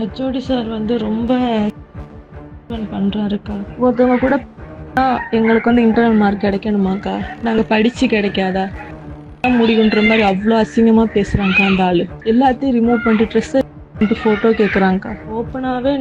HOD sir வந்து ரொம்ப பண்றாருக்கா. ஒருத்தவங்க கூட எங்களுக்கு வந்து இன்டர்னல் மார்க் கிடைக்கணுமாக்கா, நாங்க படிச்சு கிடைக்காதா முடியுன்ற மாதிரி அவ்வளோ அசிங்கமா பேசுறாங்க அந்த ஆளு. எல்லாத்தையும் ரிமூவ் பண்ணிட்டு ட்ரெஸ் போட்டோ கேட்குறாங்கக்கா. ஓப்பனாவே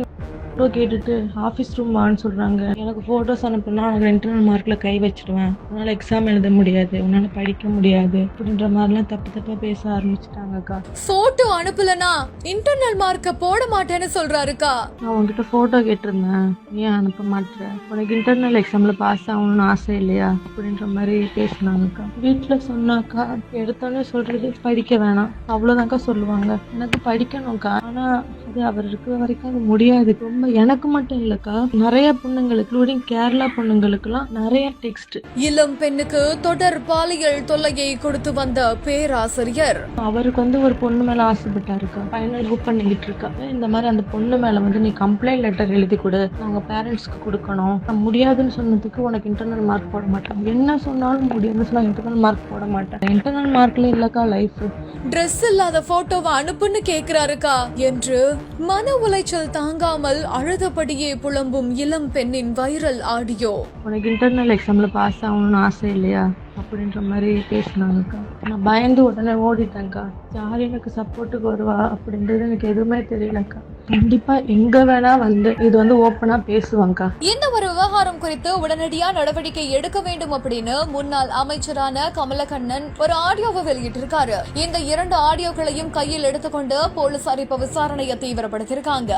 ஃபோட்டோ கேட்டுட்டு ஆஃபீஸ் ரூம் வான்னு சொல்கிறாங்க. எனக்கு ஃபோட்டோஸ் அனுப்புனா எனக்கு இன்டர்னல் மார்க்கில் கை வச்சிடுவேன், உன்னால் எக்ஸாம் எழுத முடியாது, உன்னால் படிக்க முடியாது அப்படின்ற மாதிரிலாம் தப்பு தப்பாக பேச ஆரம்பிச்சிட்டாங்கக்கா. ஃபோட்டோ அனுப்பலனா இன்டர்னல் மார்க்கை போட மாட்டேன்னு சொல்றாருக்கா. நான் உங்ககிட்ட ஃபோட்டோ கேட்டிருந்தேன், ஏன் அனுப்ப மாட்டேன், உனக்கு இன்டர்னல் எக்ஸாமில் பாஸ் ஆகணும்னு ஆசை இல்லையா அப்படின்ற மாதிரி பேசினாங்கக்கா. வீட்டில் சொன்னாக்கா எடுத்தோன்னே சொல்கிறது படிக்க வேணாம் அவ்வளோதான்க்கா சொல்லுவாங்க. எனக்கு படிக்கணும்க்கா, ஆனால் அது அவர் இருக்கிற வரைக்கும் அது முடியாது. ரொம்ப எனக்கு மட்டும் இல்லக்கா, நிறைய பொண்ணுங்களுக்கு இன்க்ளூடிங் கேரளா பொண்ணுங்களுக்குலாம் நிறைய டெக்ஸ்ட். இளம் பெண்ணுக்கு தொடர் பாலியல் தொல்லையை கொடுத்து வந்த பேராசிரியர் அவருக்கு வந்து ஒரு பொண்ணு மேல ஆசைப்பட்டாருக்கா. ஃபைனல் லவ் பண்ணிக்கிட்டு இருக்கா. இந்த மாதிரி அந்த பொண்ணு மேல வந்து நீ கம்ப்ளைண்ட் லெட்டர் எழுதி கொடு, நாங்க பேரண்ட்ஸ்க்கு கொடுக்கணும், முடியாதுன்னு சொன்னதுக்கு உனக்கு இன்டர்னல் மார்க் போட மாட்டாங்க, என்ன சொன்னாலும் முடியும்னு சொன்னா இன்டர்னல் மார்க் போட மாட்டேன். இன்டர்னல் மார்க்ல இல்லக்கா லைஃப். ட்ரெஸ் இல்லாத போட்டோவை அனுப்புன்னு கேக்குறாருக்கா என்று மன உளைச்சல் தாங்காமல் அழுதபடியே புலம்பும் இளம் பெண்ணின் வைரல் ஆடியோ. உனக்கு இன்டர்னல் எக்ஸாம்ல பாஸ் ஆகணும்னு ஆசை இல்லையா அப்படின்ற மாதிரி பேசினாங்கக்கா. நான் பயந்து உடனே ஓடிட்டேன்க்கா. யார் எனக்கு சப்போர்ட்டுக்கு வருவா அப்படின்றது எனக்கு எதுவுமே தெரியலக்கா. கண்டிப்பா எங்க வேணா வந்து இது வந்து ஓப்பனா பேசுவாங்கக்கா. இந்த ஒரு விவகாரம் குறித்து உடனடியா நடவடிக்கை எடுக்க வேண்டும் அப்படின்னு முன்னாள் அமைச்சரான கமலக்கண்ணன் ஒரு ஆடியோவை வெளியிட்டிருக்காரு. இந்த 2 ஆடியோக்களையும் கையில் எடுத்துக்கொண்டு போலீசார் இப்ப விசாரணையை தீவிரப்படுத்தியிருக்காங்க.